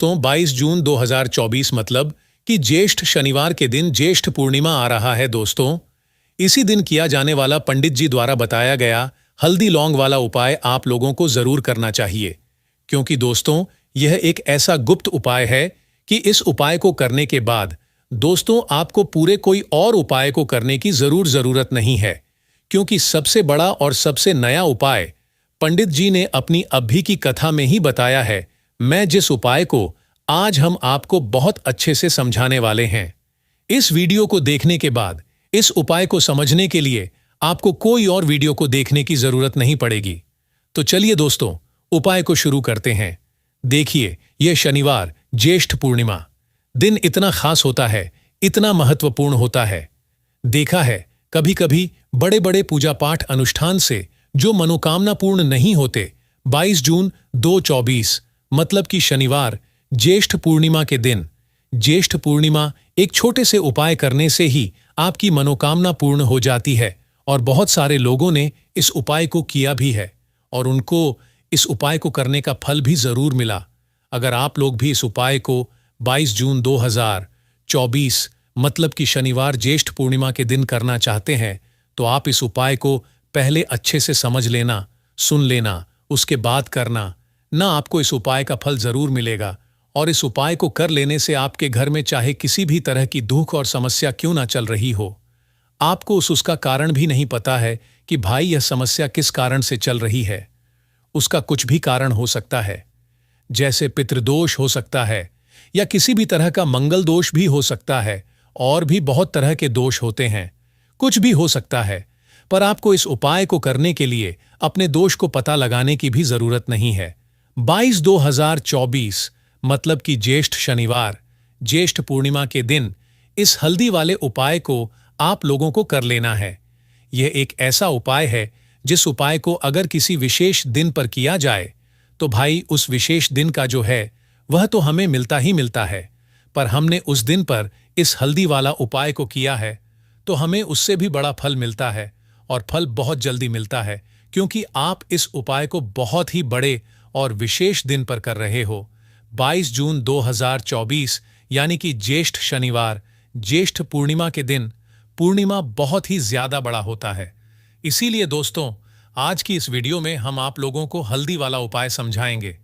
तो 22 जून 2024 मतलब कि ज्येष्ठ शनिवार के दिन ज्येष्ठ पूर्णिमा आ रहा है दोस्तों। इसी दिन किया जाने वाला पंडित जी द्वारा बताया गया हल्दी लौंग वाला उपाय आप लोगों को जरूर करना चाहिए, क्योंकि दोस्तों यह एक ऐसा गुप्त उपाय है कि इस उपाय को करने के बाद दोस्तों आपको पूरे कोई और उपाय को करने की जरूरत नहीं है, क्योंकि सबसे बड़ा और सबसे नया उपाय पंडित जी ने अपनी अभी की कथा में ही बताया है। मैं जिस उपाय को आज हम आपको बहुत अच्छे से समझाने वाले हैं, इस वीडियो को देखने के बाद इस उपाय को समझने के लिए आपको कोई और वीडियो को देखने की जरूरत नहीं पड़ेगी। तो चलिए दोस्तों उपाय को शुरू करते हैं। देखिए, यह शनिवार ज्येष्ठ पूर्णिमा दिन इतना खास होता है, इतना महत्वपूर्ण होता है। देखा है कभी कभी बड़े बड़े पूजा पाठ अनुष्ठान से जो मनोकामना पूर्ण नहीं होते, 22 जून 2024 मतलब कि शनिवार ज्येष्ठ पूर्णिमा के दिन, ज्येष्ठ पूर्णिमा एक छोटे से उपाय करने से ही आपकी मनोकामना पूर्ण हो जाती है। और बहुत सारे लोगों ने इस उपाय को किया भी है और उनको इस उपाय को करने का फल भी जरूर मिला। अगर आप लोग भी इस उपाय को 22 जून 2024 मतलब कि शनिवार ज्येष्ठ पूर्णिमा के दिन करना चाहते हैं, तो आप इस उपाय को पहले अच्छे से समझ लेना, सुन लेना, उसके बाद करना ना, आपको इस उपाय का फल जरूर मिलेगा। और इस उपाय को कर लेने से आपके घर में चाहे किसी भी तरह की दुख और समस्या क्यों ना चल रही हो, आपको उसका कारण भी नहीं पता है कि भाई यह समस्या किस कारण से चल रही है। उसका कुछ भी कारण हो सकता है, जैसे पितृदोष हो सकता है या किसी भी तरह का मंगल दोष भी हो सकता है, और भी बहुत तरह के दोष होते हैं, कुछ भी हो सकता है। पर आपको इस उपाय को करने के लिए अपने दोष को पता लगाने की भी जरूरत नहीं है। 22/2024 मतलब कि ज्येष्ठ शनिवार ज्येष्ठ पूर्णिमा के दिन इस हल्दी वाले उपाय को आप लोगों को कर लेना है। यह एक ऐसा उपाय है जिस उपाय को अगर किसी विशेष दिन पर किया जाए तो भाई उस विशेष दिन का जो है वह तो हमें मिलता ही मिलता है, पर हमने उस दिन पर इस हल्दी वाला उपाय को किया है तो हमें उससे भी बड़ा फल मिलता है, और फल बहुत जल्दी मिलता है, क्योंकि आप इस उपाय को बहुत ही बड़े और विशेष दिन पर कर रहे हो। 22 जून 2024 यानी कि ज्येष्ठ शनिवार ज्येष्ठ पूर्णिमा के दिन पूर्णिमा बहुत ही ज्यादा बड़ा होता है। इसीलिए दोस्तों आज की इस वीडियो में हम आप लोगों को हल्दी वाला उपाय समझाएंगे,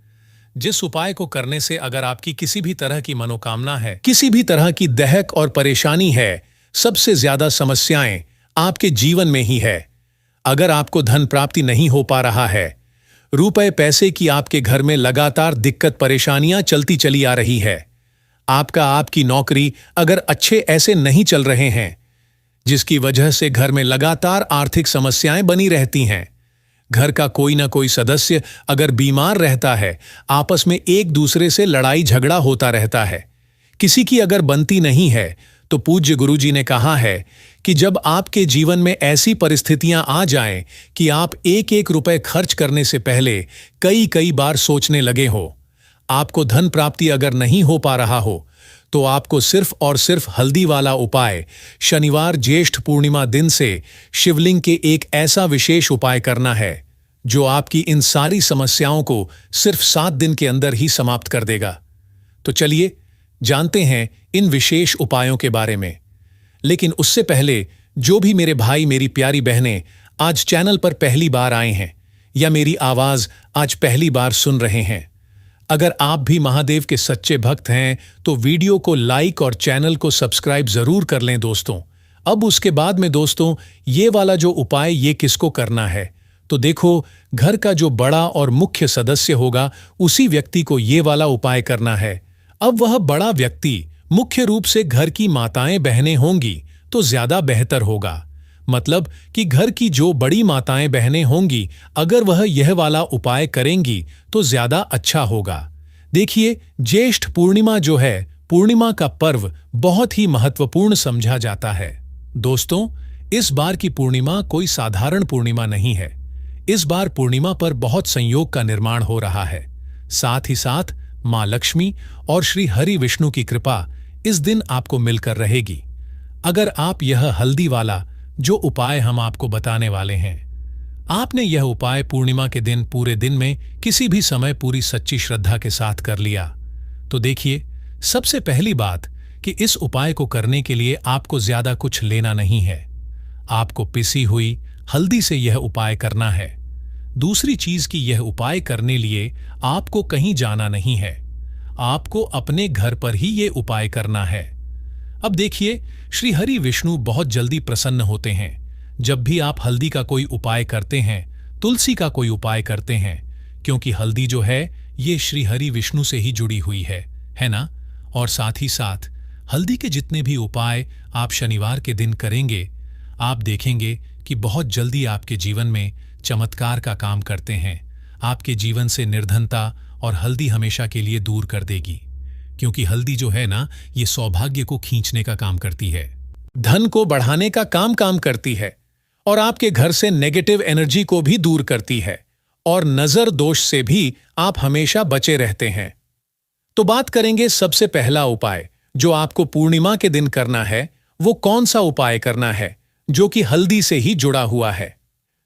जिस उपाय को करने से अगर आपकी किसी भी तरह की मनोकामना है, किसी भी तरह की दहक और परेशानी है, सबसे ज्यादा समस्याएं आपके जीवन में ही है। अगर आपको धन प्राप्ति नहीं हो पा रहा है, रुपए पैसे की आपके घर में लगातार दिक्कत परेशानियां चलती चली आ रही है, आपकी नौकरी अगर अच्छे ऐसे नहीं चल रहे हैं, जिसकी वजह से घर में लगातार आर्थिक समस्याएं बनी रहती हैं, घर का कोई ना कोई सदस्य अगर बीमार रहता है, आपस में एक दूसरे से लड़ाई झगड़ा होता रहता है, किसी की अगर बनती नहीं है, तो पूज्य गुरुजी ने कहा है कि जब आपके जीवन में ऐसी परिस्थितियां आ जाएं कि आप एक एक रुपए खर्च करने से पहले कई कई बार सोचने लगे हो, आपको धन प्राप्ति अगर नहीं हो पा रहा हो, तो आपको सिर्फ और सिर्फ हल्दी वाला उपाय शनिवार ज्येष्ठ पूर्णिमा दिन से शिवलिंग के एक ऐसा विशेष उपाय करना है जो आपकी इन सारी समस्याओं को सिर्फ 7 दिन के अंदर ही समाप्त कर देगा। तो चलिए जानते हैं इन विशेष उपायों के बारे में। लेकिन उससे पहले जो भी मेरे भाई मेरी प्यारी बहनें आज चैनल पर पहली बार आए हैं या मेरी आवाज आज पहली बार सुन रहे हैं, अगर आप भी महादेव के सच्चे भक्त हैं तो वीडियो को लाइक और चैनल को सब्सक्राइब जरूर कर लें दोस्तों। अब उसके बाद में दोस्तों ये वाला जो उपाय ये किसको करना है, तो देखो घर का जो बड़ा और मुख्य सदस्य होगा उसी व्यक्ति को ये वाला उपाय करना है। अब वह बड़ा व्यक्ति मुख्य रूप से घर की माताएं बहनें होंगी तो ज्यादा बेहतर होगा, मतलब कि घर की जो बड़ी माताएं बहनें होंगी अगर वह यह वाला उपाय करेंगी तो ज्यादा अच्छा होगा। देखिए ज्येष्ठ पूर्णिमा जो है, पूर्णिमा का पर्व बहुत ही महत्वपूर्ण समझा जाता है। दोस्तों इस बार की पूर्णिमा कोई साधारण पूर्णिमा नहीं है। इस बार पूर्णिमा पर बहुत संयोग का निर्माण हो रहा है। साथ ही साथ मां लक्ष्मी और श्री हरि विष्णु की कृपा इस दिन आपको मिलकर रहेगी। अगर आप यह हल्दी वाला जो उपाय हम आपको बताने वाले हैं, आपने यह उपाय पूर्णिमा के दिन पूरे दिन में किसी भी समय पूरी सच्ची श्रद्धा के साथ कर लिया, तो देखिए, सबसे पहली बात कि इस उपाय को करने के लिए आपको ज्यादा कुछ लेना नहीं है। आपको पिसी हुई हल्दी से यह उपाय करना है। दूसरी चीज कि यह उपाय करने लिए आपको कहीं जाना नहीं है। आपको अपने घर पर ही यह उपाय करना है। अब देखिए, श्री हरि विष्णु बहुत जल्दी प्रसन्न होते हैं जब भी आप हल्दी का कोई उपाय करते हैं, तुलसी का कोई उपाय करते हैं, क्योंकि हल्दी जो है ये श्री हरि विष्णु से ही जुड़ी हुई है ना। और साथ ही साथ हल्दी के जितने भी उपाय आप शनिवार के दिन करेंगे, आप देखेंगे कि बहुत जल्दी आपके जीवन में चमत्कार का काम करते हैं। आपके जीवन से निर्धनता और हल्दी हमेशा के लिए दूर कर देगी, क्योंकि हल्दी जो है ना, ये सौभाग्य को खींचने का काम करती है, धन को बढ़ाने का काम करती है, और आपके घर से नेगेटिव एनर्जी को भी दूर करती है, और नजर दोष से भी आप हमेशा बचे रहते हैं। तो बात करेंगे सबसे पहला उपाय जो आपको पूर्णिमा के दिन करना है। वो कौन सा उपाय करना है जो कि हल्दी से ही जुड़ा हुआ है।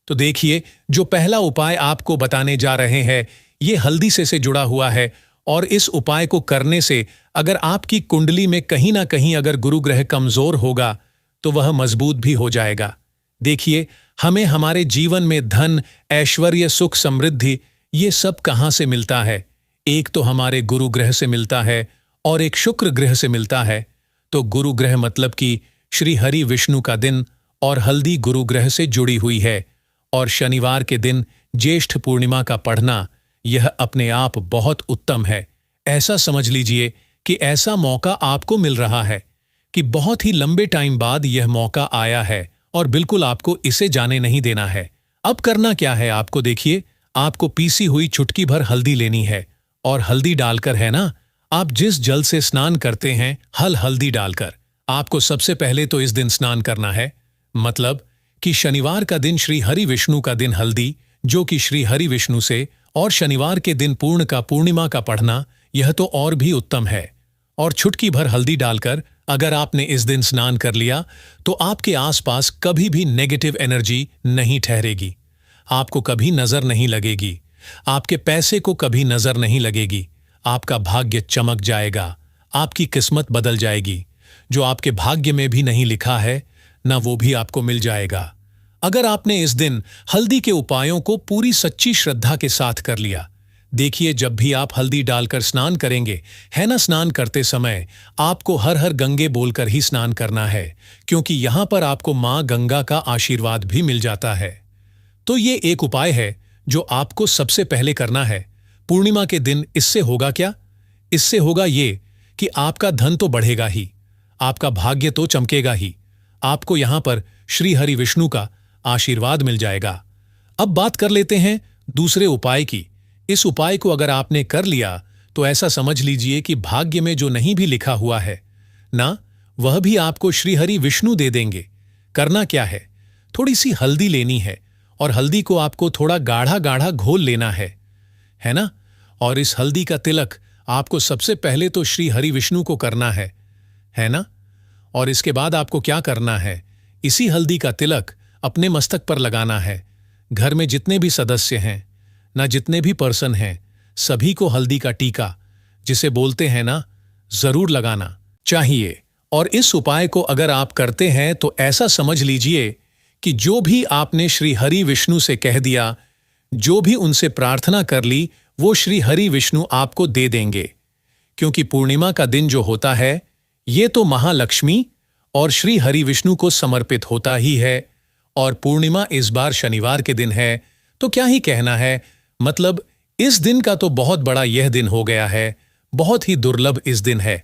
तो देखिए, जो पहला उपाय आपको बताने जा रहे हैं ये हल्दी से जुड़ा हुआ है, और इस उपाय को करने से अगर आपकी कुंडली में कहीं ना कहीं अगर गुरु ग्रह कमजोर होगा तो वह मजबूत भी हो जाएगा। देखिए, हमें हमारे जीवन में धन, ऐश्वर्य, सुख, समृद्धि ये सब कहां से मिलता है? एक तो हमारे गुरु ग्रह से मिलता है और एक शुक्र ग्रह से मिलता है। तो गुरु ग्रह मतलब कि श्री हरि विष्णु का दिन, और हल्दी गुरु ग्रह से जुड़ी हुई है। और शनिवार के दिन ज्येष्ठ पूर्णिमा का पढ़ना यह अपने आप बहुत उत्तम है। ऐसा समझ लीजिए कि ऐसा मौका आपको मिल रहा है कि बहुत ही लंबे टाइम बाद यह मौका आया है, और बिल्कुल आपको इसे जाने नहीं देना है। अब करना क्या है आपको? देखिए, आपको पीसी हुई चुटकी भर हल्दी लेनी है, और हल्दी डालकर है ना, आप जिस जल से स्नान करते हैं हल्दी डालकर आपको सबसे पहले तो इस दिन स्नान करना है। मतलब कि शनिवार का दिन श्री हरि विष्णु का दिन हल्दी, जो कि श्री हरि विष्णु से, और शनिवार के दिन पूर्णिमा का पढ़ना यह तो और भी उत्तम है। और चुटकी भर हल्दी डालकर अगर आपने इस दिन स्नान कर लिया तो आपके आसपास कभी भी नेगेटिव एनर्जी नहीं ठहरेगी, आपको कभी नजर नहीं लगेगी, आपके पैसे को कभी नजर नहीं लगेगी, आपका भाग्य चमक जाएगा, आपकी किस्मत बदल जाएगी। जो आपके भाग्य में भी नहीं लिखा है ना, वो भी आपको मिल जाएगा अगर आपने इस दिन हल्दी के उपायों को पूरी सच्ची श्रद्धा के साथ कर लिया। देखिए, जब भी आप हल्दी डालकर स्नान करेंगे, है ना, स्नान करते समय आपको हर हर गंगे बोलकर ही स्नान करना है, क्योंकि यहां पर आपको मां गंगा का आशीर्वाद भी मिल जाता है। तो ये एक उपाय है जो आपको सबसे पहले करना है पूर्णिमा के दिन। इससे होगा क्या? इससे होगा ये कि आपका धन तो बढ़ेगा ही, आपका भाग्य तो चमकेगा ही, आपको यहां पर श्री हरि विष्णु का आशीर्वाद मिल जाएगा। अब बात कर लेते हैं दूसरे उपाय की। इस उपाय को अगर आपने कर लिया तो ऐसा समझ लीजिए कि भाग्य में जो नहीं भी लिखा हुआ है ना, वह भी आपको श्री हरि विष्णु दे देंगे। करना क्या है? थोड़ी सी हल्दी लेनी है, और हल्दी को आपको थोड़ा गाढ़ा गाढ़ा घोल लेना है ना। और इस हल्दी का तिलक आपको सबसे पहले तो श्री हरि विष्णु को करना है ना। और इसके बाद आपको क्या करना है? इसी हल्दी का तिलक अपने मस्तक पर लगाना है। घर में जितने भी सदस्य हैं ना, जितने भी पर्सन हैं, सभी को हल्दी का टीका, जिसे बोलते हैं ना, जरूर लगाना चाहिए। और इस उपाय को अगर आप करते हैं तो ऐसा समझ लीजिए कि जो भी आपने श्री हरि विष्णु से कह दिया, जो भी उनसे प्रार्थना कर ली, वो श्री हरि विष्णु आपको दे देंगे। क्योंकि पूर्णिमा का दिन जो होता है ये तो महालक्ष्मी और श्री हरि विष्णु को समर्पित होता ही है, और पूर्णिमा इस बार शनिवार के दिन है, तो क्या ही कहना है। मतलब इस दिन का तो बहुत बड़ा यह दिन हो गया है, बहुत ही दुर्लभ इस दिन है।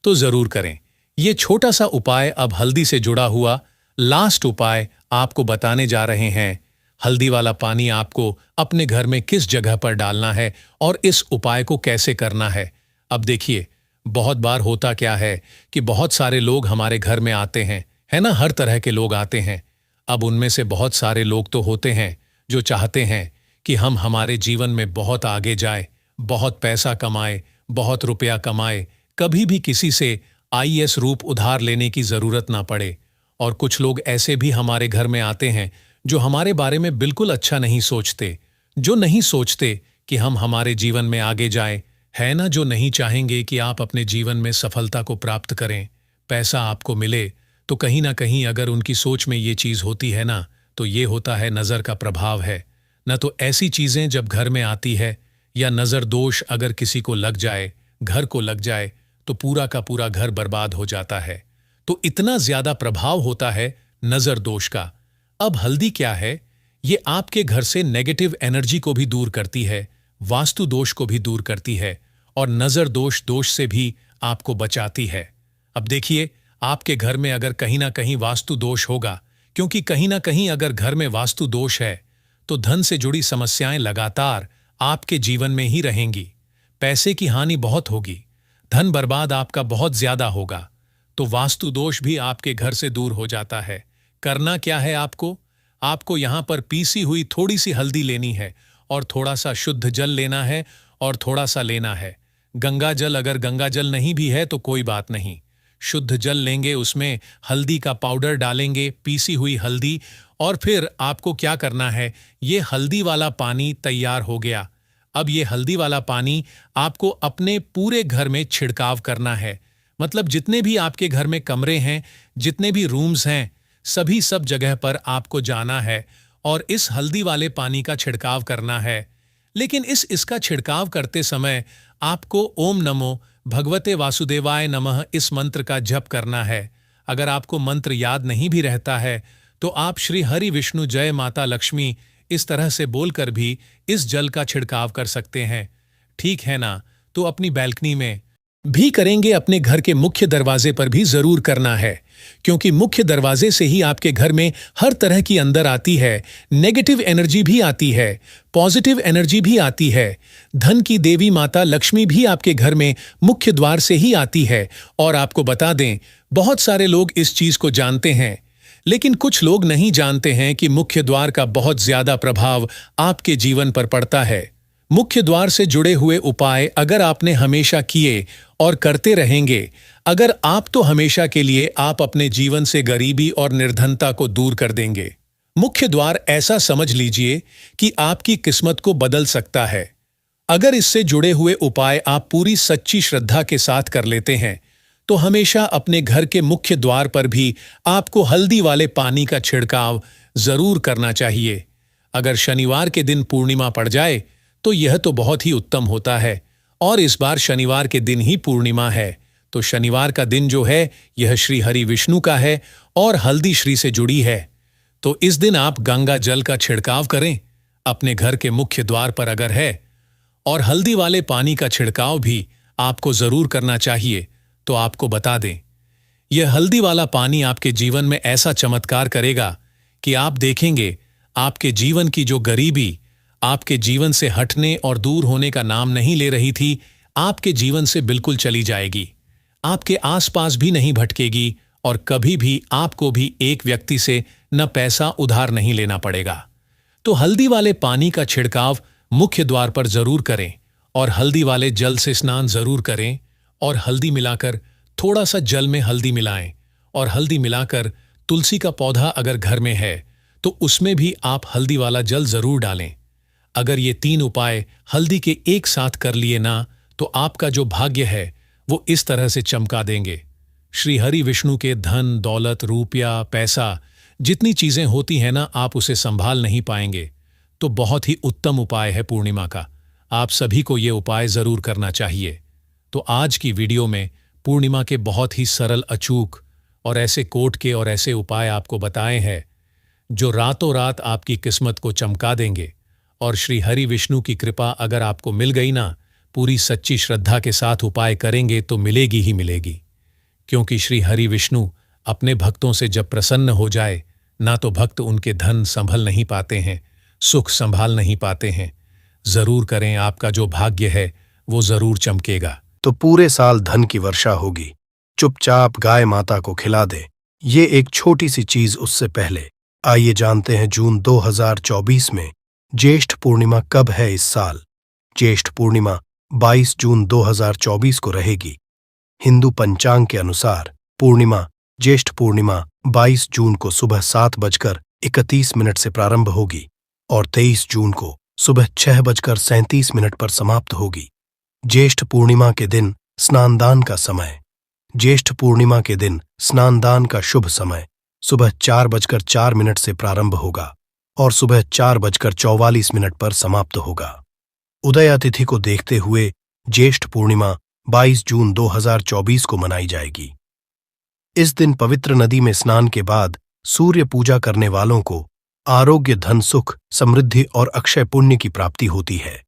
तो जरूर करें ये छोटा सा उपाय। अब हल्दी से जुड़ा हुआ लास्ट उपाय आपको बताने जा रहे हैं। हल्दी वाला पानी आपको अपने घर में किस जगह पर डालना है और इस उपाय को कैसे करना है। अब देखिए, बहुत बार होता क्या है कि बहुत सारे लोग हमारे घर में आते हैं, है ना, हर तरह के लोग आते हैं। अब उनमें से बहुत सारे लोग तो होते हैं जो चाहते हैं कि हम हमारे जीवन में बहुत आगे जाए, बहुत पैसा कमाए, बहुत रुपया कमाए, कभी भी किसी से आईएएस रूप उधार लेने की जरूरत ना पड़े। और कुछ लोग ऐसे भी हमारे घर में आते हैं जो हमारे बारे में बिल्कुल अच्छा नहीं सोचते, जो नहीं सोचते कि हम हमारे जीवन में आगे जाएं, है ना जो नहीं चाहेंगे कि आप अपने जीवन में सफलता को प्राप्त करें, पैसा आपको मिले, तो कहीं ना कहीं अगर उनकी सोच में ये चीज़ होती है ना, तो ये होता है नज़र का प्रभाव है। न तो ऐसी चीज़ें जब घर में आती है या नज़र दोष अगर किसी को लग जाए, घर को लग जाए, तो पूरा का पूरा घर बर्बाद हो जाता है। तो इतना ज़्यादा प्रभाव होता है नज़र दोष का। अब हल्दी क्या है? ये आपके घर से नेगेटिव एनर्जी को भी दूर करती है, वास्तु दोष को भी दूर करती है और नज़र दोष से भी आपको बचाती है। अब देखिए, आपके घर में अगर कहीं ना कहीं वास्तु दोष होगा, क्योंकि कहीं ना कहीं अगर घर में वास्तु दोष है, तो धन से जुड़ी समस्याएं लगातार आपके जीवन में ही रहेंगी। पैसे की हानि बहुत होगी, धन बर्बाद आपका बहुत ज्यादा होगा। तो वास्तु दोष भी आपके घर से दूर हो जाता है। करना क्या है आपको? आपको यहां पर पीसी हुई थोड़ी सी हल्दी लेनी है और थोड़ा सा शुद्ध जल लेना है और थोड़ा सा लेना है गंगा जल। अगर गंगा जल नहीं भी है तो कोई बात नहीं, शुद्ध जल लेंगे, उसमें हल्दी का पाउडर डालेंगे, पीसी हुई हल्दी। और फिर आपको क्या करना है, ये हल्दी वाला पानी तैयार हो गया। अब ये हल्दी वाला पानी आपको अपने पूरे घर में छिड़काव करना है। मतलब जितने भी आपके घर में कमरे हैं, जितने भी रूम्स हैं, सभी सब जगह पर आपको जाना है और इस हल्दी वाले पानी का छिड़काव करना है। लेकिन इसका छिड़काव करते समय आपको ओम नमो भगवते वासुदेवाय नमः इस मंत्र का जप करना है। अगर आपको मंत्र याद नहीं भी रहता है तो आप श्री हरि विष्णु जय माता लक्ष्मी इस तरह से बोलकर भी इस जल का छिड़काव कर सकते हैं। ठीक है ना? तो अपनी बैल्कनी में भी करेंगे, अपने घर के मुख्य दरवाजे पर भी जरूर करना है, क्योंकि मुख्य दरवाजे से ही आपके घर में हर तरह की अंदर आती है, नेगेटिव एनर्जी भी आती है, पॉजिटिव एनर्जी भी आती है। धन की देवी माता लक्ष्मी भी आपके घर में मुख्य द्वार से ही आती है। और आपको बता दें, बहुत सारे लोग इस चीज को जानते हैं, लेकिन कुछ लोग नहीं जानते हैं कि मुख्य द्वार का बहुत ज्यादा प्रभाव आपके जीवन पर पड़ता है। मुख्य द्वार से जुड़े हुए उपाय अगर आपने हमेशा किए और करते रहेंगे, अगर आप तो हमेशा के लिए आप अपने जीवन से गरीबी और निर्धनता को दूर कर देंगे। मुख्य द्वार ऐसा समझ लीजिए कि आपकी किस्मत को बदल सकता है। अगर इससे जुड़े हुए उपाय आप पूरी सच्ची श्रद्धा के साथ कर लेते हैं, तो हमेशा अपने घर के मुख्य द्वार पर भी आपको हल्दी वाले पानी का छिड़काव जरूर करना चाहिए। अगर शनिवार के दिन पूर्णिमा पड़ जाए तो यह तो बहुत ही उत्तम होता है, और इस बार शनिवार के दिन ही पूर्णिमा है। तो शनिवार का दिन जो है यह श्री हरि विष्णु का है और हल्दी श्री से जुड़ी है। तो इस दिन आप गंगा जल का छिड़काव करें अपने घर के मुख्य द्वार पर अगर है, और हल्दी वाले पानी का छिड़काव भी आपको जरूर करना चाहिए। तो आपको बता दें, यह हल्दी वाला पानी आपके जीवन में ऐसा चमत्कार करेगा कि आप देखेंगे आपके जीवन की जो गरीबी आपके जीवन से हटने और दूर होने का नाम नहीं ले रही थी, आपके जीवन से बिल्कुल चली जाएगी, आपके आसपास भी नहीं भटकेगी और कभी भी आपको भी एक व्यक्ति से न पैसा उधार नहीं लेना पड़ेगा। तो हल्दी वाले पानी का छिड़काव मुख्य द्वार पर जरूर करें और हल्दी वाले जल से स्नान जरूर करें और हल्दी मिलाकर थोड़ा सा जल में हल्दी मिलाएं और हल्दी मिलाकर तुलसी का पौधा अगर घर में है तो उसमें भी आप हल्दी वाला जल जरूर डालें। अगर ये 3 उपाय हल्दी के एक साथ कर लिए ना, तो आपका जो भाग्य है वो इस तरह से चमका देंगे। श्री हरि विष्णु के धन दौलत रुपया पैसा जितनी चीजें होती हैं ना, आप उसे संभाल नहीं पाएंगे। तो बहुत ही उत्तम उपाय है पूर्णिमा का, आप सभी को ये उपाय जरूर करना चाहिए। तो आज की वीडियो में पूर्णिमा के बहुत ही सरल अचूक और ऐसे कोट के और ऐसे उपाय आपको बताए हैं जो रातों रात आपकी किस्मत को चमका देंगे। और श्री हरि विष्णु की कृपा अगर आपको मिल गई ना, पूरी सच्ची श्रद्धा के साथ उपाय करेंगे तो मिलेगी ही मिलेगी। क्योंकि श्री हरि विष्णु अपने भक्तों से जब प्रसन्न हो जाए ना, तो भक्त उनके धन संभल नहीं पाते हैं, सुख संभाल नहीं पाते हैं। जरूर करें, आपका जो भाग्य है वो जरूर चमकेगा। तो पूरे साल धन की वर्षा होगी। चुपचाप गाय माता को खिला दे। ये एक छोटी सी चीज उससे पहले आइए जानते हैं जून 2024 में ज्येष्ठ पूर्णिमा कब है इस साल। ज्येष्ठ पूर्णिमा 22 जून 2024 को रहेगी। हिंदू पंचांग के अनुसार पूर्णिमा ज्येष्ठ पूर्णिमा 22 जून को सुबह 7:31 से प्रारंभ होगी और 23 जून को सुबह 6:37 पर समाप्त होगी। ज्येष्ठ पूर्णिमा के दिन स्नानदान का समय। ज्येष्ठ पूर्णिमा के दिन स्नानदान का शुभ समय सुबह 4:04 से प्रारंभ होगा और सुबह 4:44 पर समाप्त होगा। उदया तिथि को देखते हुए ज्येष्ठ पूर्णिमा 22 जून 2024 को मनाई जाएगी। इस दिन पवित्र नदी में स्नान के बाद सूर्य पूजा करने वालों को आरोग्य, धन, सुख, समृद्धि और अक्षय पुण्य की प्राप्ति होती है।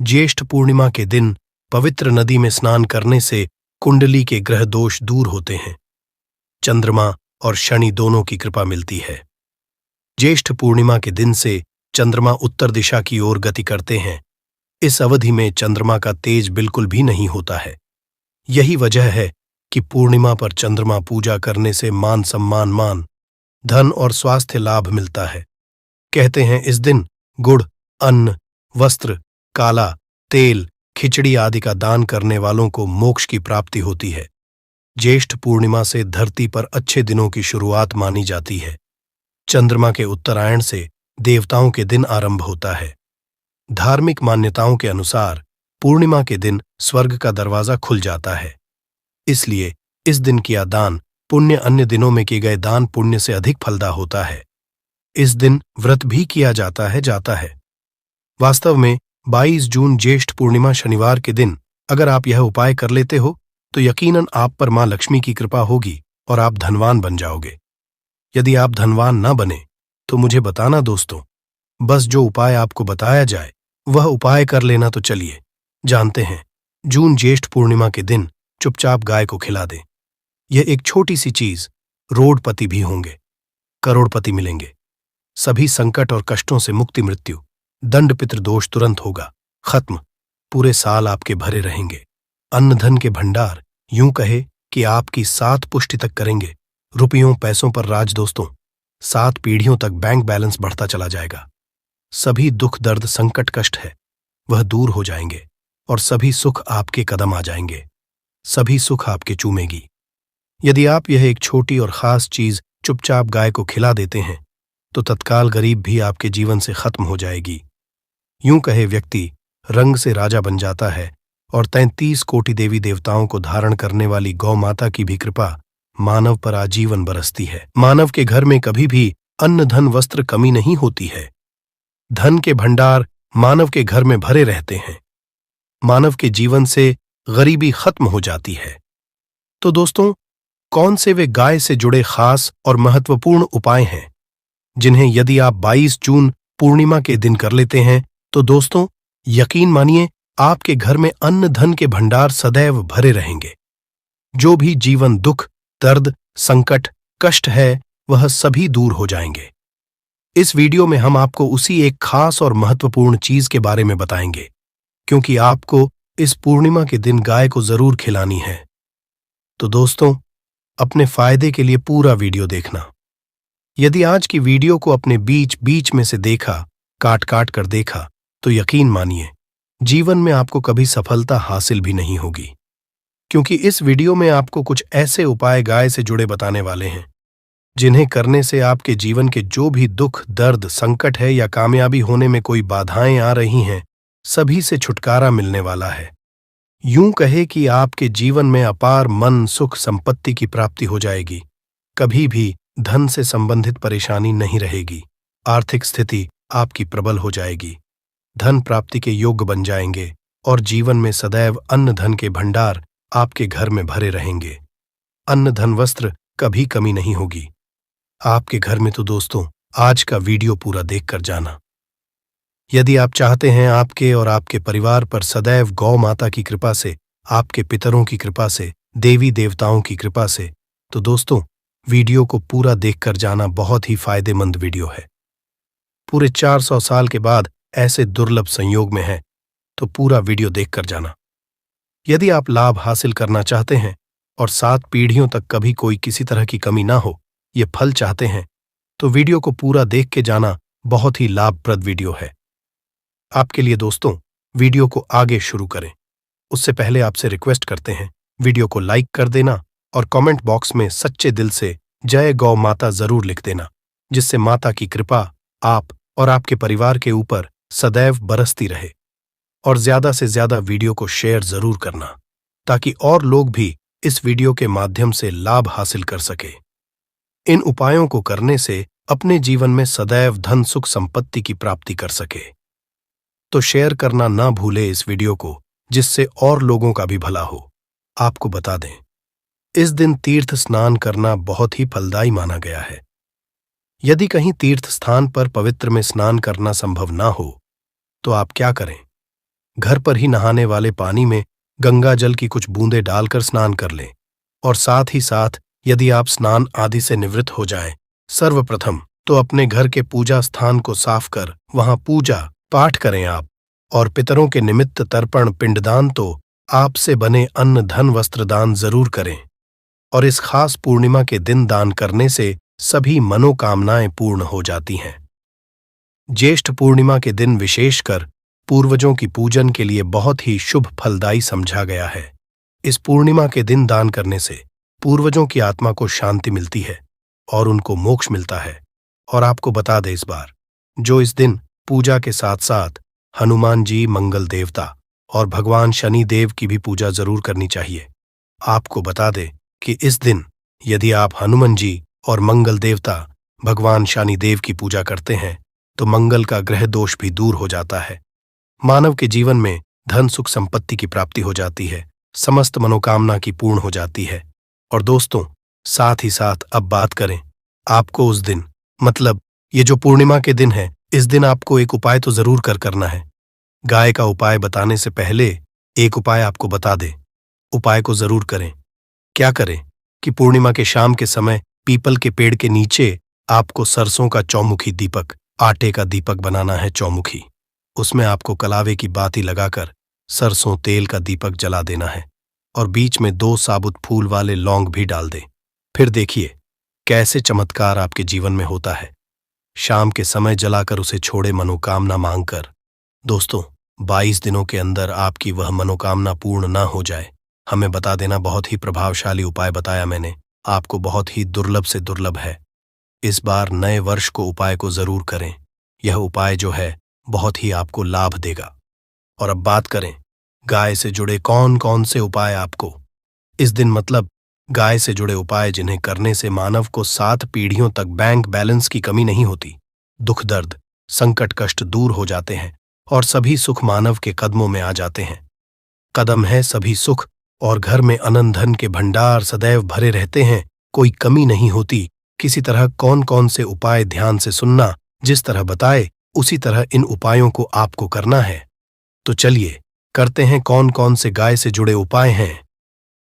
ज्येष्ठ पूर्णिमा के दिन पवित्र नदी में स्नान करने से कुंडली के ग्रह दोष दूर होते हैं। चंद्रमा और शनि दोनों की कृपा मिलती है। ज्येष्ठ पूर्णिमा के दिन से चंद्रमा उत्तर दिशा की ओर गति करते हैं। इस अवधि में चंद्रमा का तेज बिल्कुल भी नहीं होता है। यही वजह है कि पूर्णिमा पर चंद्रमा पूजा करने से मान सम्मान, धन और स्वास्थ्य लाभ मिलता है। कहते हैं इस दिन गुड़, अन्न, वस्त्र, काला तेल, खिचड़ी आदि का दान करने वालों को मोक्ष की प्राप्ति होती है। ज्येष्ठ पूर्णिमा से धरती पर अच्छे दिनों की शुरुआत मानी जाती है। चंद्रमा के उत्तरायण से देवताओं के दिन आरंभ होता है। धार्मिक मान्यताओं के अनुसार पूर्णिमा के दिन स्वर्ग का दरवाजा खुल जाता है। इसलिए इस दिन किया दान पुण्य अन्य दिनों में किए गए दान पुण्य से अधिक फलदायी होता है। इस दिन व्रत भी किया जाता है। वास्तव में 22 जून ज्येष्ठ पूर्णिमा शनिवार के दिन अगर आप यह उपाय कर लेते हो तो यकीनन आप पर मां लक्ष्मी की कृपा होगी और आप धनवान बन जाओगे। यदि आप धनवान न बने तो मुझे बताना दोस्तों, बस जो उपाय आपको बताया जाए वह उपाय कर लेना। तो चलिए जानते हैं। जून ज्येष्ठ पूर्णिमा के दिन चुपचाप गाय को खिला दें। यह एक छोटी सी चीज, रोडपति भी होंगे, करोड़पति मिलेंगे। सभी संकट और कष्टों से मुक्ति, मृत्यु, दंड, पितृदोष तुरंत होगा खत्म। पूरे साल आपके भरे रहेंगे। अन्न धन के भंडार यूं कहे कि आपकी 7 पुष्टि तक करेंगे। रुपयों पैसों पर राज दोस्तों। 7 पीढ़ियों तक बैंक बैलेंस बढ़ता चला जाएगा। सभी दुख, दर्द, संकट, कष्ट है वह दूर हो जाएंगे और सभी सुख आपके कदम आ जाएंगे। सभी सुख आपके चूमेगी। यदि आप यह एक छोटी और खास चीज चुपचाप गाय को खिला देते हैं तो तत्काल गरीब भी आपके जीवन से खत्म हो जाएगी। यूं कहे व्यक्ति रंग से राजा बन जाता है और 33 कोटि देवी देवताओं को धारण करने वाली गौ माता की भी कृपा मानव पर आजीवन बरसती है। मानव के घर में कभी भी अन्न, धन, वस्त्र कमी नहीं होती है। धन के भंडार मानव के घर में भरे रहते हैं। मानव के जीवन से गरीबी खत्म हो जाती है। तो दोस्तों, कौन से वे गाय से जुड़े खास और महत्वपूर्ण उपाय हैं जिन्हें यदि आप 22 जून पूर्णिमा के दिन कर लेते हैं तो दोस्तों यकीन मानिए आपके घर में अन्न धन के भंडार सदैव भरे रहेंगे। जो भी जीवन दुख, दर्द, संकट, कष्ट है वह सभी दूर हो जाएंगे। इस वीडियो में हम आपको उसी एक खास और महत्वपूर्ण चीज के बारे में बताएंगे, क्योंकि आपको इस पूर्णिमा के दिन गाय को जरूर खिलानी है। तो दोस्तों, अपने फायदे के लिए पूरा वीडियो देखना। यदि आज की वीडियो को अपने बीच में से देखा, काट कर देखा, तो यकीन मानिए जीवन में आपको कभी सफलता हासिल भी नहीं होगी, क्योंकि इस वीडियो में आपको कुछ ऐसे उपाय गाय से जुड़े बताने वाले हैं जिन्हें करने से आपके जीवन के जो भी दुख, दर्द, संकट है या कामयाबी होने में कोई बाधाएं आ रही हैं, सभी से छुटकारा मिलने वाला है। यूं कहे कि आपके जीवन में अपार मन, सुख, संपत्ति की प्राप्ति हो जाएगी। कभी भी धन से संबंधित परेशानी नहीं रहेगी। आर्थिक स्थिति आपकी प्रबल हो जाएगी। धन प्राप्ति के योग्य बन जाएंगे और जीवन में सदैव अन्न धन के भंडार आपके घर में भरे रहेंगे। अन्न धन वस्त्र कभी कमी नहीं होगी आपके घर में। तो दोस्तों, आज का वीडियो पूरा देखकर जाना। यदि आप चाहते हैं आपके और आपके परिवार पर सदैव गौ माता की कृपा से, आपके पितरों की कृपा से, देवी देवताओं की कृपा से, तो दोस्तों वीडियो को पूरा देखकर जाना। बहुत ही फायदेमंद वीडियो है। पूरे 400 साल के बाद ऐसे दुर्लभ संयोग में है, तो पूरा वीडियो देखकर जाना। यदि आप लाभ हासिल करना चाहते हैं और 7 पीढ़ियों तक कभी कोई किसी तरह की कमी ना हो, ये फल चाहते हैं, तो वीडियो को पूरा देख के जाना। बहुत ही लाभप्रद वीडियो है आपके लिए। दोस्तों, वीडियो को आगे शुरू करें उससे पहले आपसे रिक्वेस्ट करते हैं वीडियो को लाइक कर देना और कमेंट बॉक्स में सच्चे दिल से जय गौ माता जरूर लिख देना, जिससे माता की कृपा आप और आपके परिवार के ऊपर सदैव बरसती रहे। और ज्यादा से ज्यादा वीडियो को शेयर जरूर करना ताकि और लोग भी इस वीडियो के माध्यम से लाभ हासिल कर सके। इन उपायों को करने से अपने जीवन में सदैव धन सुख संपत्ति की प्राप्ति कर सके। तो शेयर करना ना भूले इस वीडियो को, जिससे और लोगों का भी भला हो। आपको बता दें, इस दिन तीर्थ स्नान करना बहुत ही फलदायी माना गया है। यदि कहीं तीर्थ स्थान पर पवित्र में स्नान करना संभव ना हो तो आप क्या करें, घर पर ही नहाने वाले पानी में गंगा जल की कुछ बूंदें डालकर स्नान कर लें। और साथ ही साथ यदि आप स्नान आदि से निवृत्त हो जाएं, सर्वप्रथम तो अपने घर के पूजा स्थान को साफ कर वहां पूजा पाठ करें आप, और पितरों के निमित्त तर्पण पिंडदान तो आपसे बने अन्न धन वस्त्र दान जरूर करें। और इस खास पूर्णिमा के दिन दान करने से सभी मनोकामनाएं पूर्ण हो जाती हैं। ज्येष्ठ पूर्णिमा के दिन विशेषकर पूर्वजों की पूजन के लिए बहुत ही शुभ फलदायी समझा गया है। इस पूर्णिमा के दिन दान करने से पूर्वजों की आत्मा को शांति मिलती है और उनको मोक्ष मिलता है। और आपको बता दें इस बार, जो इस दिन पूजा के साथ साथ हनुमान जी, मंगल देवता और भगवान शनि देव की भी पूजा जरूर करनी चाहिए। आपको बता दें कि इस दिन यदि आप हनुमान जी और मंगल देवता भगवान शनि देव की पूजा करते हैं तो मंगल का ग्रह दोष भी दूर हो जाता है। मानव के जीवन में धन सुख संपत्ति की प्राप्ति हो जाती है, समस्त मनोकामना की पूर्ण हो जाती है। और दोस्तों, साथ ही साथ अब बात करें, आपको उस दिन, मतलब ये जो पूर्णिमा के दिन है, इस दिन आपको एक उपाय तो जरूर करना है। गाय का उपाय बताने से पहले एक उपाय आपको बता दें। उपाय को जरूर करें। क्या करें कि पूर्णिमा के शाम के समय पीपल के पेड़ के नीचे आपको सरसों का चौमुखी दीपक, आटे का दीपक बनाना है चौमुखी। उसमें आपको कलावे की बाती लगाकर सरसों तेल का दीपक जला देना है और बीच में 2 साबुत फूल वाले लौंग भी डाल दें। फिर देखिए कैसे चमत्कार आपके जीवन में होता है। शाम के समय जलाकर उसे छोड़े मनोकामना मांगकर। दोस्तों, 22 दिनों के अंदर आपकी वह मनोकामना पूर्ण ना हो जाए, हमें बता देना। बहुत ही प्रभावशाली उपाय बताया मैंने आपको, बहुत ही दुर्लभ से दुर्लभ है। इस बार नए वर्ष को उपाय को जरूर करें। यह उपाय जो है बहुत ही आपको लाभ देगा। और अब बात करें गाय से जुड़े कौन कौन से उपाय आपको इस दिन, मतलब गाय से जुड़े उपाय जिन्हें करने से मानव को 7 पीढ़ियों तक बैंक बैलेंस की कमी नहीं होती, दुख दर्द संकट कष्ट दूर हो जाते हैं और सभी सुख मानव के कदमों में आ जाते हैं। कदम है सभी सुख और घर में अनंत धन के भंडार सदैव भरे रहते हैं, कोई कमी नहीं होती। किसी तरह कौन कौन से उपाय ध्यान से सुनना, जिस तरह बताए उसी तरह इन उपायों को आपको करना है। तो चलिए करते हैं कौन कौन से गाय से जुड़े उपाय हैं।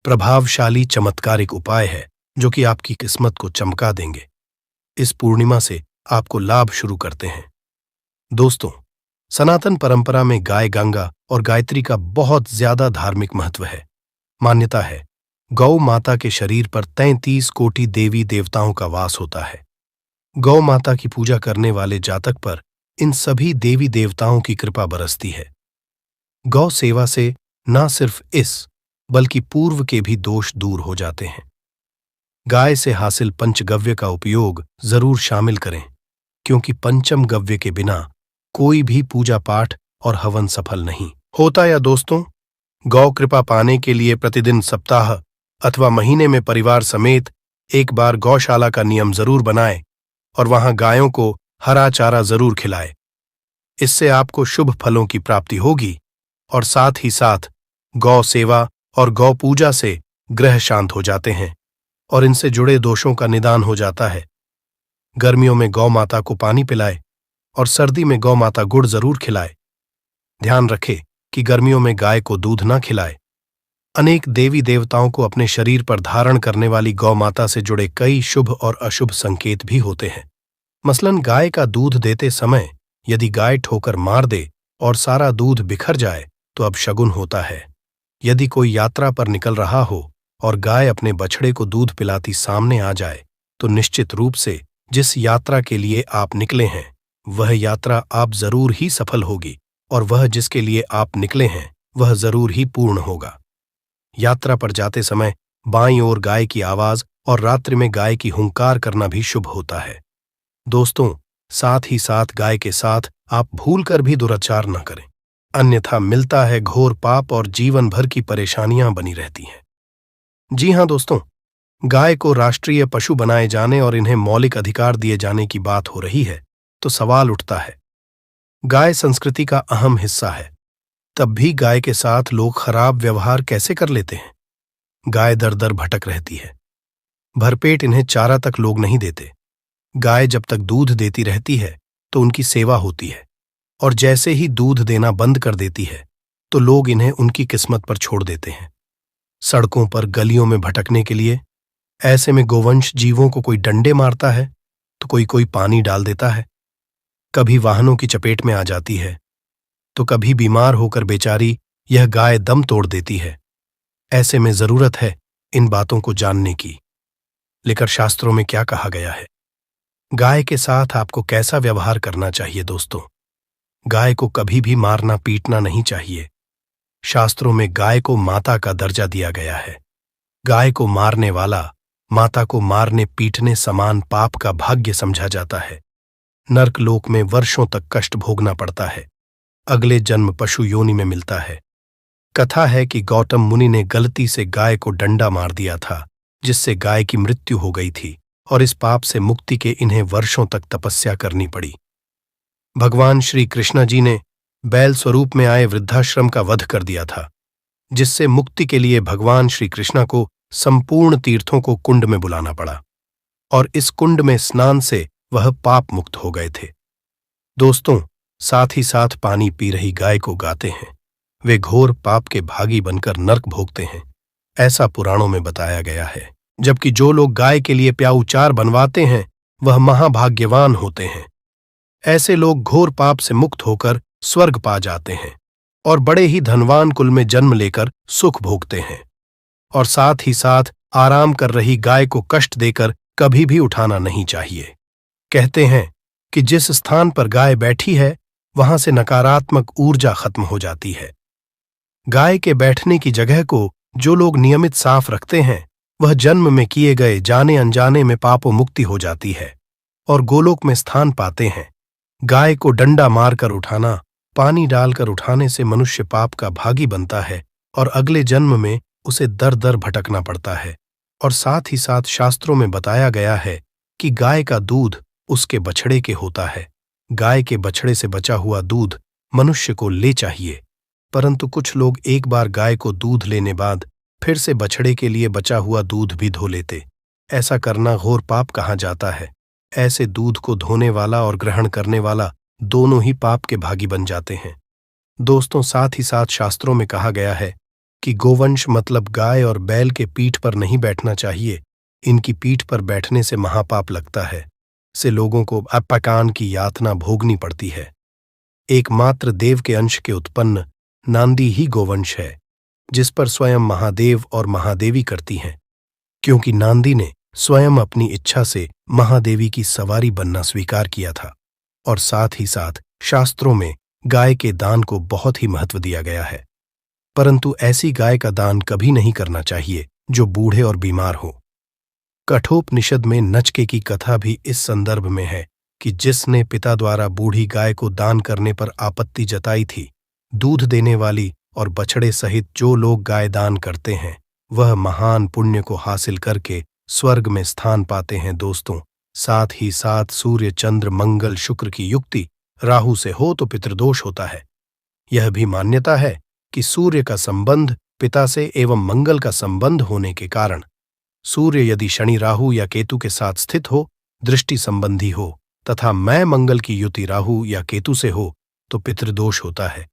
प्रभावशाली चमत्कारिक उपाय है जो कि आपकी किस्मत को चमका देंगे। इस पूर्णिमा से आपको लाभ शुरू करते हैं। दोस्तों, सनातन परंपरा में गाय गंगा और गायत्री का बहुत ज्यादा धार्मिक महत्व है। मान्यता है गौ माता के शरीर पर 33 कोटि देवी देवताओं का वास होता है। गौ माता की पूजा करने वाले जातक पर इन सभी देवी देवताओं की कृपा बरसती है। गौ सेवा से न सिर्फ इस बल्कि पूर्व के भी दोष दूर हो जाते हैं। गाय से हासिल पंचगव्य का उपयोग जरूर शामिल करें, क्योंकि पंचम गव्य के बिना कोई भी पूजा पाठ और हवन सफल नहीं होता। या दोस्तों, गौ कृपा पाने के लिए प्रतिदिन, सप्ताह अथवा महीने में परिवार समेत एक बार गौशाला का नियम जरूर बनाएं और वहां गायों को हरा चारा जरूर खिलाएं। इससे आपको शुभ फलों की प्राप्ति होगी और साथ ही साथ गौ सेवा और गौ पूजा से ग्रह शांत हो जाते हैं और इनसे जुड़े दोषों का निदान हो जाता है। गर्मियों में गौ माता को पानी पिलाए और सर्दी में गौ माता गुड़ जरूर खिलाए। ध्यान रखें कि गर्मियों में गाय को दूध न खिलाए। अनेक देवी देवताओं को अपने शरीर पर धारण करने वाली गौ माता से जुड़े कई शुभ और अशुभ संकेत भी होते हैं। मसलन गाय का दूध देते समय यदि गाय ठोकर मार दे और सारा दूध बिखर जाए तो अब शगुन होता है। यदि कोई यात्रा पर निकल रहा हो और गाय अपने बछड़े को दूध पिलाती सामने आ जाए तो निश्चित रूप से जिस यात्रा के लिए आप निकले हैं वह यात्रा आप जरूर ही सफल होगी और वह जिसके लिए आप निकले हैं वह जरूर ही पूर्ण होगा। यात्रा पर जाते समय बाईं ओर गाय की आवाज और रात्रि में गाय की हुंकार करना भी शुभ होता है। दोस्तों, साथ ही साथ गाय के साथ आप भूलकर भी दुराचार न करें। अन्यथा मिलता है घोर पाप और जीवन भर की परेशानियां बनी रहती हैं। जी हां दोस्तों, गाय को राष्ट्रीय पशु बनाए जाने और इन्हें मौलिक अधिकार दिए जाने की बात हो रही है तो सवाल उठता है, गाय संस्कृति का अहम हिस्सा है, तब भी गाय के साथ लोग खराब व्यवहार कैसे कर लेते हैं? गाय दर दर भटक रहती है, भरपेट इन्हें चारा तक लोग नहीं देते। गाय जब तक दूध देती रहती है तो उनकी सेवा होती है, और जैसे ही दूध देना बंद कर देती है तो लोग इन्हें उनकी किस्मत पर छोड़ देते हैं, सड़कों पर गलियों में भटकने के लिए। ऐसे में गोवंश जीवों को कोई डंडे मारता है तो कोई पानी डाल देता है, कभी वाहनों की चपेट में आ जाती है तो कभी बीमार होकर बेचारी यह गाय दम तोड़ देती है। ऐसे में जरूरत है इन बातों को जानने की। लेकर शास्त्रों में क्या कहा गया है, गाय के साथ आपको कैसा व्यवहार करना चाहिए? दोस्तों, गाय को कभी भी मारना पीटना नहीं चाहिए। शास्त्रों में गाय को माता का दर्जा दिया गया है। गाय को मारने वाला माता को मारने पीटने समान पाप का भाग्य समझा जाता है। नर्क लोक में वर्षों तक कष्ट भोगना पड़ता है, अगले जन्म पशु योनि में मिलता है। कथा है कि गौतम मुनि ने गलती से गाय को डंडा मार दिया था, जिससे गाय की मृत्यु हो गई थी, और इस पाप से मुक्ति के इन्हें वर्षों तक तपस्या करनी पड़ी। भगवान श्री कृष्ण जी ने बैल स्वरूप में आए वृद्धाश्रम का वध कर दिया था, जिससे मुक्ति के लिए भगवान श्री कृष्ण को संपूर्ण तीर्थों को कुंड में बुलाना पड़ा, और इस कुंड में स्नान से वह पाप मुक्त हो गए थे। दोस्तों, साथ ही साथ पानी पी रही गाय को गाते हैं, वे घोर पाप के भागी बनकर नर्क भोगते हैं, ऐसा पुराणों में बताया गया है। जबकि जो लोग गाय के लिए प्याऊचार बनवाते हैं वह महाभाग्यवान होते हैं। ऐसे लोग घोर पाप से मुक्त होकर स्वर्ग पा जाते हैं और बड़े ही धनवान कुल में जन्म लेकर सुख भोगते हैं। और साथ ही साथ आराम कर रही गाय को कष्ट देकर कभी भी उठाना नहीं चाहिए। कहते हैं कि जिस स्थान पर गाय बैठी है वहां से नकारात्मक ऊर्जा खत्म हो जाती है। गाय के बैठने की जगह को जो लोग नियमित साफ रखते हैं वह जन्म में किए गए जाने अनजाने में पापों मुक्ति हो जाती है और गोलोक में स्थान पाते हैं। गाय को डंडा मारकर उठाना, पानी डालकर उठाने से मनुष्य पाप का भागी बनता है और अगले जन्म में उसे दर दर भटकना पड़ता है। और साथ ही साथ शास्त्रों में बताया गया है कि गाय का दूध उसके बछड़े के होता है। गाय के बछड़े से बचा हुआ दूध मनुष्य को ले चाहिए, परंतु कुछ लोग एक बार गाय को दूध लेने बाद फिर से बछड़े के लिए बचा हुआ दूध भी धो लेते। ऐसा करना घोर पाप कहा जाता है। ऐसे दूध को धोने वाला और ग्रहण करने वाला दोनों ही पाप के भागी बन जाते हैं। दोस्तों, साथ ही साथ शास्त्रों में कहा गया है कि गोवंश मतलब गाय और बैल के पीठ पर नहीं बैठना चाहिए। इनकी पीठ पर बैठने से महापाप लगता है, से लोगों को अपकान की यातना भोगनी पड़ती है। एकमात्र देव के अंश के उत्पन्न नांदी ही गोवंश है, जिस पर स्वयं महादेव और महादेवी करती हैं, क्योंकि नांदी ने स्वयं अपनी इच्छा से महादेवी की सवारी बनना स्वीकार किया था। और साथ ही साथ शास्त्रों में गाय के दान को बहुत ही महत्व दिया गया है, परंतु ऐसी गाय का दान कभी नहीं करना चाहिए जो बूढ़े और बीमार हो। कठोपनिषद में नचके की कथा भी इस संदर्भ में है कि जिसने पिता द्वारा बूढ़ी गाय को दान करने पर आपत्ति जताई थी, दूध देने वाली और बछड़े सहित जो लोग गाय दान करते हैं वह महान पुण्य को हासिल करके स्वर्ग में स्थान पाते हैं। दोस्तों, साथ ही साथ सूर्य चंद्र मंगल शुक्र की युक्ति राहु से हो तो पितृदोष होता है। यह भी मान्यता है कि सूर्य का संबंध पिता से एवं मंगल का संबंध होने के कारण सूर्य यदि शनि राहु या केतु के साथ स्थित हो, दृष्टि संबंधी हो तथा मैं मंगल की युति राहु या केतु से हो तो पितृदोष होता है।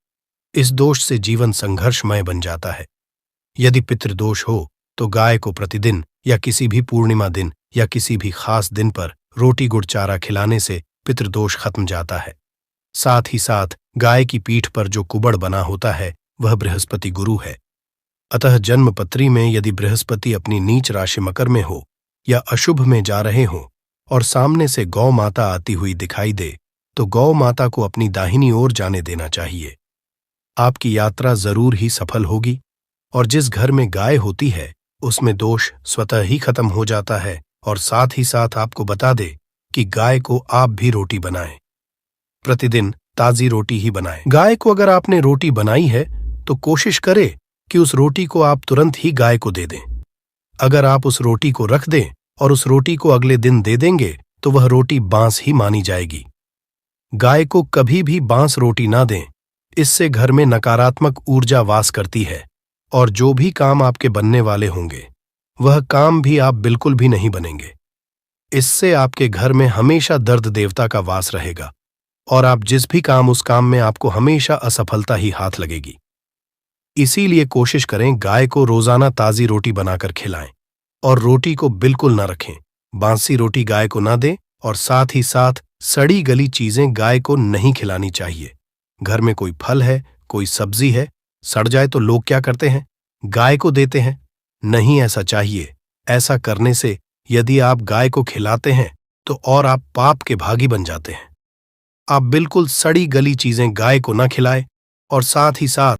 इस दोष से जीवन संघर्षमय बन जाता है। यदि पितृदोष हो तो गाय को प्रतिदिन या किसी भी पूर्णिमा दिन या किसी भी खास दिन पर रोटी गुड़ चारा खिलाने से पितृदोष खत्म जाता है। साथ ही साथ गाय की पीठ पर जो कुबड़ बना होता है वह बृहस्पति गुरु है। अतः जन्मपत्री में यदि बृहस्पति अपनी नीच राशि मकर में हो या अशुभ में जा रहे हो और सामने से गौ माता आती हुई दिखाई दे तो गौ माता को अपनी दाहिनी ओर जाने देना चाहिए। आपकी यात्रा जरूर ही सफल होगी और जिस घर में गाय होती है उसमें दोष स्वतः ही खत्म हो जाता है। और साथ ही साथ आपको बता दे कि गाय को आप भी रोटी बनाएं। प्रतिदिन ताजी रोटी ही बनाएं। गाय को अगर आपने रोटी बनाई है तो कोशिश करें कि उस रोटी को आप तुरंत ही गाय को दे दें। अगर आप उस रोटी को रख दें और उस रोटी को अगले दिन दे देंगे तो वह रोटी बांस ही मानी जाएगी। गाय को कभी भी बांस रोटी ना दें, इससे घर में नकारात्मक ऊर्जा वास करती है और जो भी काम आपके बनने वाले होंगे वह काम भी आप बिल्कुल भी नहीं बनेंगे। इससे आपके घर में हमेशा दर्द देवता का वास रहेगा और आप जिस भी काम उस काम में आपको हमेशा असफलता ही हाथ लगेगी। इसीलिए कोशिश करें गाय को रोजाना ताजी रोटी बनाकर खिलाएं और रोटी को बिल्कुल ना रखें। बांसी रोटी गाय को ना दें और साथ ही साथ सड़ी गली चीजें गाय को नहीं खिलानी चाहिए। घर में कोई फल है, कोई सब्जी है, सड़ जाए तो लोग क्या करते हैं? गाय को देते हैं। नहीं ऐसा चाहिए। ऐसा करने से यदि आप गाय को खिलाते हैं तो और आप पाप के भागी बन जाते हैं। आप बिल्कुल सड़ी गली चीजें गाय को ना खिलाएं और साथ ही साथ